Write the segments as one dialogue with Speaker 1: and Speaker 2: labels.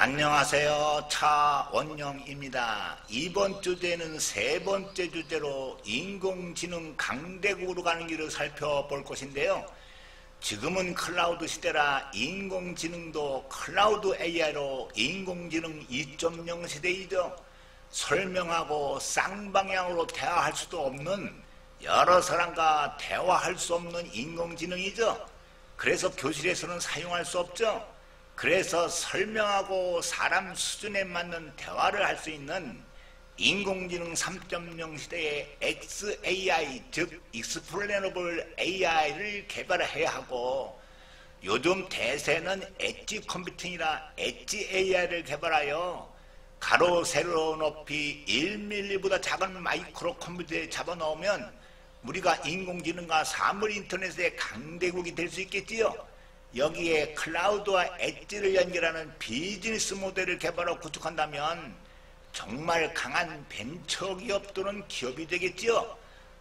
Speaker 1: 안녕하세요. 차원영입니다. 이번 주제는 세 번째 주제로 인공지능 강대국으로 가는 길을 살펴볼 것인데요. 지금은 클라우드 시대라 인공지능도 클라우드 AI로 인공지능 2.0 시대이죠. 설명하고 쌍방향으로 대화할 수도 없는, 여러 사람과 대화할 수 없는 인공지능이죠. 그래서 교실에서는 사용할 수 없죠. 그래서 설명하고 사람 수준에 맞는 대화를 할 수 있는 인공지능 3.0 시대의 XAI, 즉 Explainable AI를 개발해야 하고, 요즘 대세는 엣지 컴퓨팅이라 엣지 AI를 개발하여 가로 세로 높이 1mm보다 작은 마이크로 컴퓨터에 잡아넣으면 우리가 인공지능과 사물 인터넷의 강대국이 될 수 있겠지요. 여기에 클라우드와 엣지를 연결하는 비즈니스 모델을 개발하고 구축한다면 정말 강한 벤처기업 또는 기업이 되겠지요.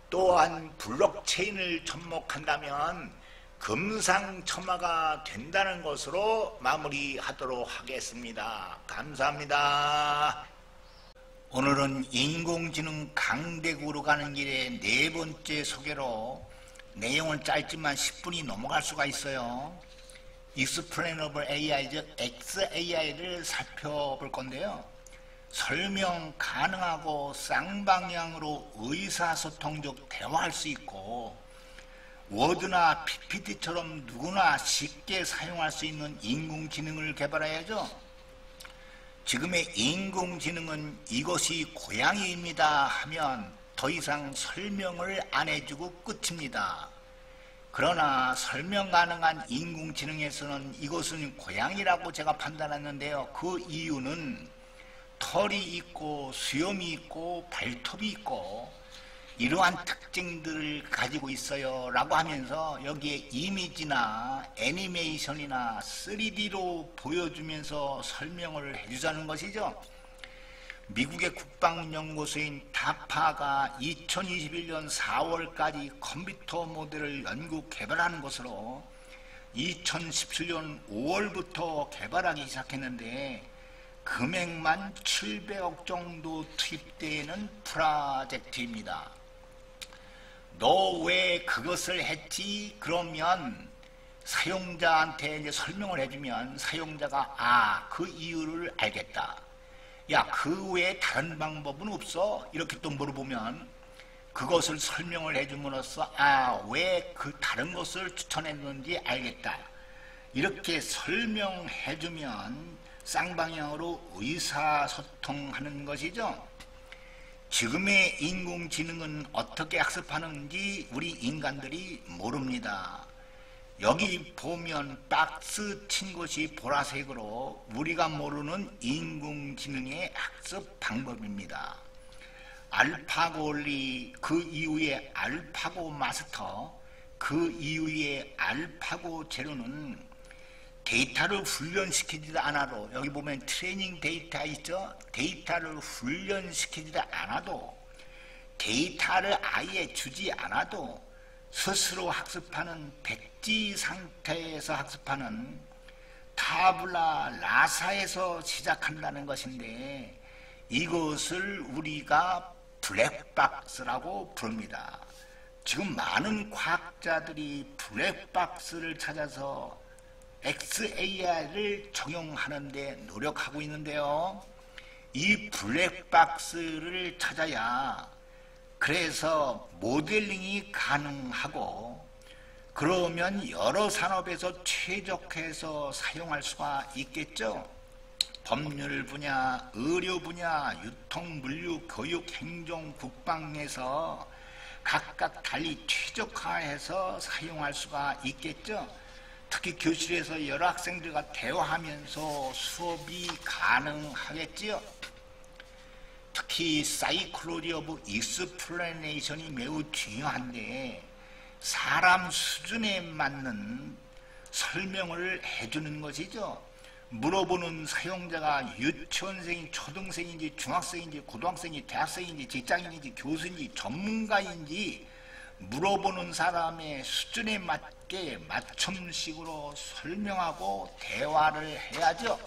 Speaker 1: 또한 블록체인을 접목한다면 금상첨화가 된다는 것으로 마무리하도록 하겠습니다. 감사합니다. 오늘은 인공지능 강대국으로 가는 길의 네 번째 소개로, 내용은 짧지만 10분이 넘어갈 수가 있어요. Explainable AI, 즉 XAI를 살펴볼 건데요. 설명 가능하고 쌍방향으로 의사소통적 대화할 수 있고, 워드나 PPT처럼 누구나 쉽게 사용할 수 있는 인공지능을 개발해야죠. 지금의 인공지능은 이것이 고양이입니다 하면 더 이상 설명을 안 해주고 끝입니다. 그러나 설명 가능한 인공지능에서는 이것은 고양이라고 제가 판단했는데요. 그 이유는 털이 있고 수염이 있고 발톱이 있고 이러한 특징들을 가지고 있어요 라고 하면서 여기에 이미지나 애니메이션이나 3D로 보여주면서 설명을 해주자는 것이죠. 미국의 국방연구소인 다파가 2021년 4월까지 컴퓨터 모델을 연구 개발하는 것으로 2017년 5월부터 개발하기 시작했는데, 금액만 700억 정도 투입되는 프로젝트입니다. 너 왜 그것을 했지? 그러면 사용자한테 이제 설명을 해주면 사용자가 그 이유를 알겠다. 야, 그 외에 다른 방법은 없어? 이렇게 또 물어보면 그것을 설명을 해줌으로써 왜 그 다른 것을 추천했는지 알겠다. 이렇게 설명해주면 쌍방향으로 의사소통하는 것이죠. 지금의 인공지능은 어떻게 학습하는지 우리 인간들이 모릅니다. 여기 보면 박스 친 것이 보라색으로 우리가 모르는 인공지능의 학습 방법입니다. 알파고 원리, 그 이후에 알파고 마스터, 그 이후에 알파고 제로는 데이터를 훈련시키지도 않아도, 여기 보면 트레이닝 데이터 있죠? 데이터를 훈련시키지도 않아도, 데이터를 아예 주지 않아도 스스로 학습하는 백지 상태에서 학습하는 타블라 라사에서 시작한다는 것인데, 이것을 우리가 블랙박스라고 부릅니다. 지금 많은 과학자들이 블랙박스를 찾아서 XAI를 적용하는 데 노력하고 있는데요. 이 블랙박스를 찾아야 그래서 모델링이 가능하고, 그러면 여러 산업에서 최적화해서 사용할 수가 있겠죠. 법률 분야, 의료 분야, 유통, 물류, 교육, 행정, 국방에서 각각 달리 최적화해서 사용할 수가 있겠죠. 특히 교실에서 여러 학생들과 대화하면서 수업이 가능하겠지요. 특히 사이콜로지 오브 익스플레네이션이 매우 중요한데, 사람 수준에 맞는 설명을 해주는 것이죠. 물어보는 사용자가 유치원생인지 초등생인지 중학생인지 고등학생인지 대학생인지 직장인인지 교수인지 전문가인지 물어보는 사람의 수준에 맞게 맞춤식으로 설명하고 대화를 해야죠.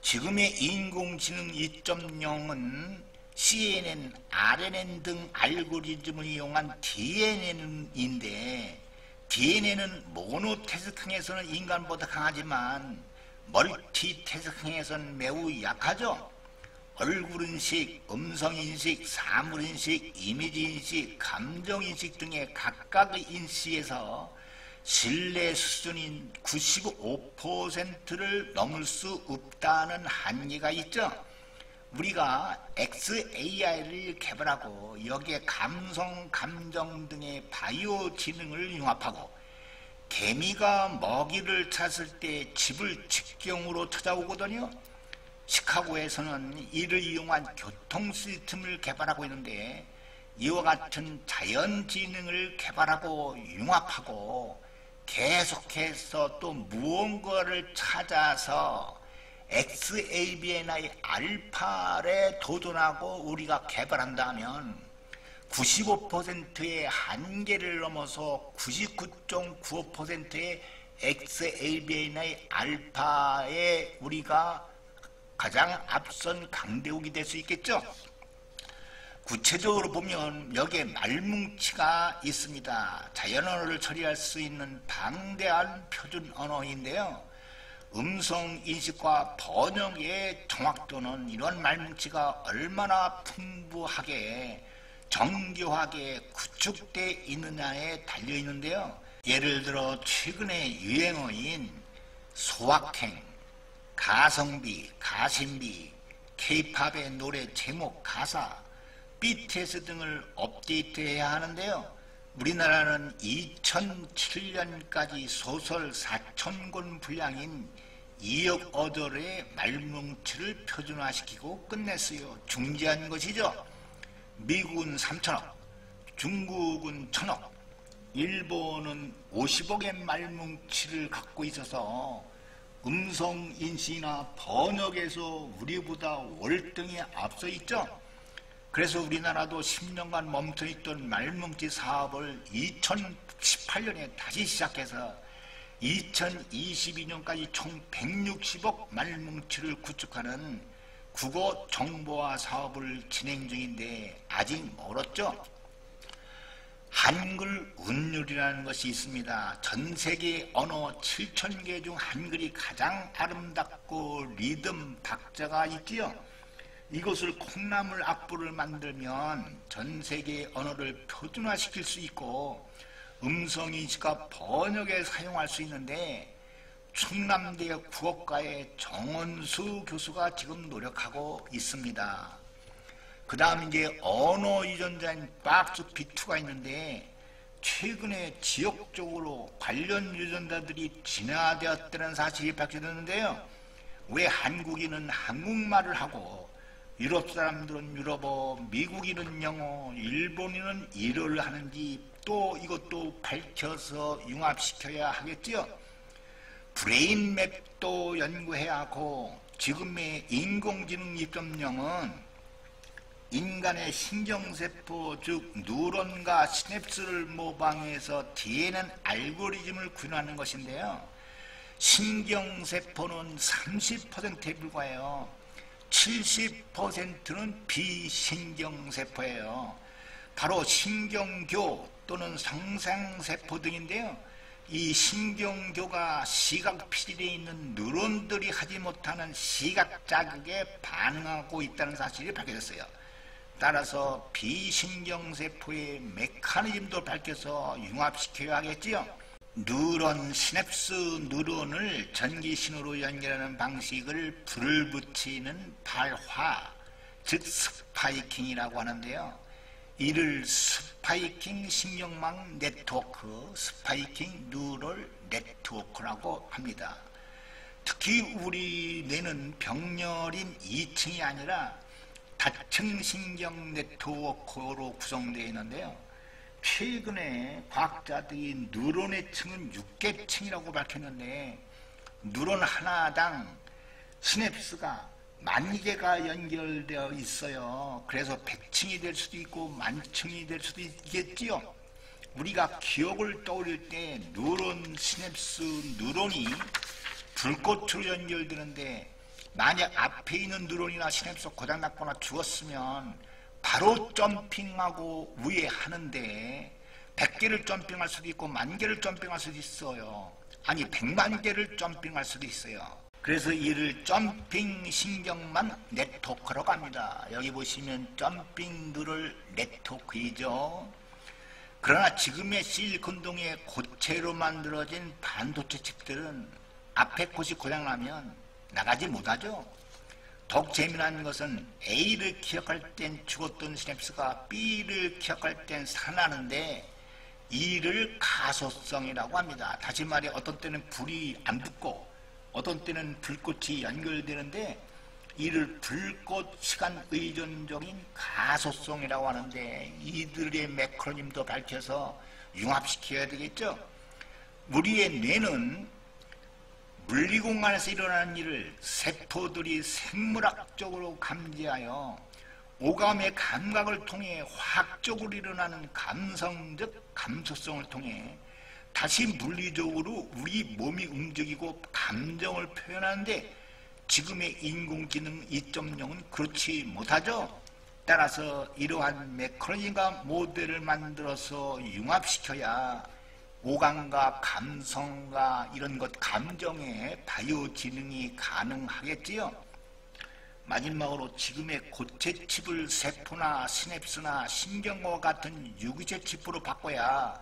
Speaker 1: 지금의 인공지능 2.0은 CNN, RNN 등 알고리즘을 이용한 DNN인데 DNN은 모노태스킹에서는 인간보다 강하지만 멀티태스킹에서는 매우 약하죠. 얼굴인식, 음성인식, 사물인식, 이미지인식, 감정인식 등의 각각의 인식에서 신뢰 수준인 95%를 넘을 수 없다는 한계가 있죠. 우리가 XAI를 개발하고 여기에 감성, 감정 등의 바이오 지능을 융합하고 개미가 먹이를 찾을 때 집을 직경으로 찾아오거든요. 시카고에서는 이를 이용한 교통 시스템을 개발하고 있는데 이와 같은 자연지능을 개발하고 융합하고 계속해서 또 무언가를 찾아서 XAVNI 알파에 도전하고 우리가 개발한다면 95%의 한계를 넘어서 99.95%의 XAVNI 알파에 우리가 가장 앞선 강대국이 될 수 있겠죠. 구체적으로 보면 여기에 말뭉치가 있습니다. 자연언어를 처리할 수 있는 방대한 표준 언어인데요. 음성 인식과 번역의 정확도는 이런 말뭉치가 얼마나 풍부하게 정교하게 구축되어 있느냐에 달려 있는데요. 예를 들어 최근에 유행어인 소확행, 가성비, 가심비, K-팝의 노래 제목, 가사, BTS 등을 업데이트해야 하는데요. 우리나라는 2007년까지 소설 4,000권 분량인 2억 어들의 말뭉치를 표준화시키고 끝냈어요. 중지한 것이죠. 미국은 3천억, 중국은 1,000억, 일본은 50억의 말뭉치를 갖고 있어서 음성인식이나 번역에서 우리보다 월등히 앞서 있죠. 그래서 우리나라도 10년간 멈춰있던 말뭉치 사업을 2018년에 다시 시작해서 2022년까지 총 160억 말뭉치를 구축하는 국어 정보화 사업을 진행 중인데 아직 멀었죠. 한글 운율이라는 것이 있습니다. 전 세계 언어 7,000개 중 한글이 가장 아름답고 리듬 박자가 있지요. 이것을 콩나물 악보를 만들면 전 세계 언어를 표준화시킬 수 있고 음성인식과 번역에 사용할 수 있는데 충남대 국어과의 정원수 교수가 지금 노력하고 있습니다. 그 다음 이제 언어 유전자인 박스 B2가 있는데 최근에 지역적으로 관련 유전자들이 진화되었다는 사실이 밝혀졌는데요. 왜 한국인은 한국말을 하고 유럽 사람들은 유럽어, 미국인은 영어, 일본인은 일어를 하는지 또 이것도 밝혀서 융합시켜야 하겠지요. 브레인 맵도 연구해야 하고 지금의 인공지능 2.0은 인간의 신경세포 즉 뉴런과 시냅스를 모방해서 DNA 알고리즘을 구현하는 것인데요. 신경세포는 30%에 불과해요. 70%는 비신경세포예요. 바로 신경교 또는 성상세포 등인데요. 이 신경교가 시각피질에 있는 뉴런들이 하지 못하는 시각 자극에 반응하고 있다는 사실이 밝혀졌어요. 따라서 비신경세포의 메커니즘도 밝혀서 융합시켜야 하겠지요. 뉴런, 시냅스 뉴런을 전기신호로 연결하는 방식을 불을 붙이는 발화, 즉 스파이킹이라고 하는데요. 이를 스파이킹 신경망 네트워크, 스파이킹 뉴럴 네트워크라고 합니다. 특히 우리 뇌는 병렬인 2층이 아니라 다층 신경 네트워크로 구성되어 있는데요. 최근에 과학자들이 뉴런의 층은 6개층이라고 밝혔는데 뉴런 하나당 시냅스가 10,000개가 연결되어 있어요. 그래서 100층이 될 수도 있고 10,000층이 될 수도 있겠지요. 우리가 기억을 떠올릴 때 뉴런, 시냅스, 뉴런이 불꽃으로 연결되는데 만약 앞에 있는 뉴런이나 시냅스 고장났거나 죽었으면 바로 점핑하고 위에 하는데 100개를 점핑할 수도 있고 10,000개를 점핑할 수도 있어요. 아니 100만 개를 점핑할 수도 있어요. 그래서 이를 점핑 신경만 네트워크라고 합니다. 여기 보시면 점핑 뉴럴 네트워크이죠. 그러나 지금의 실리콘동의 고체로 만들어진 반도체 칩들은 앞에 콧이 고장나면 나가지 못하죠. 더욱 재미난 것은 A를 기억할 땐 죽었던 시냅스가 B를 기억할 땐 살아나는데 이를 가소성이라고 합니다. 다시 말해 어떤 때는 불이 안 붙고 어떤 때는 불꽃이 연결되는데 이를 불꽃 시간 의존적인 가소성이라고 하는데 이들의 메커니즘도 밝혀서 융합시켜야 되겠죠. 우리의 뇌는 물리공간에서 일어나는 일을 세포들이 생물학적으로 감지하여 오감의 감각을 통해 화학적으로 일어나는 감성적 감수성을 통해 다시 물리적으로 우리 몸이 움직이고 감정을 표현하는데 지금의 인공지능 2.0은 그렇지 못하죠. 따라서 이러한 메커니즘과 모델을 만들어서 융합시켜야 오감과 감성과 이런 것 감정의 바이오 지능이 가능하겠지요. 마지막으로 지금의 고체 칩을 세포나 시냅스나 신경과 같은 유기체 칩으로 바꿔야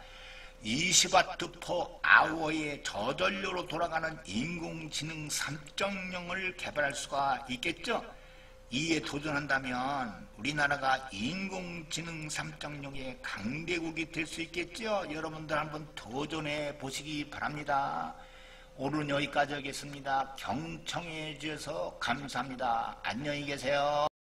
Speaker 1: 20W per hour의 저전류로 돌아가는 인공지능 3.0을 개발할 수가 있겠죠. 이에 도전한다면 우리나라가 인공지능 3.0의 강대국이 될 수 있겠죠. 여러분들 한번 도전해 보시기 바랍니다. 오늘은 여기까지 하겠습니다. 경청해 주셔서 감사합니다. 안녕히 계세요.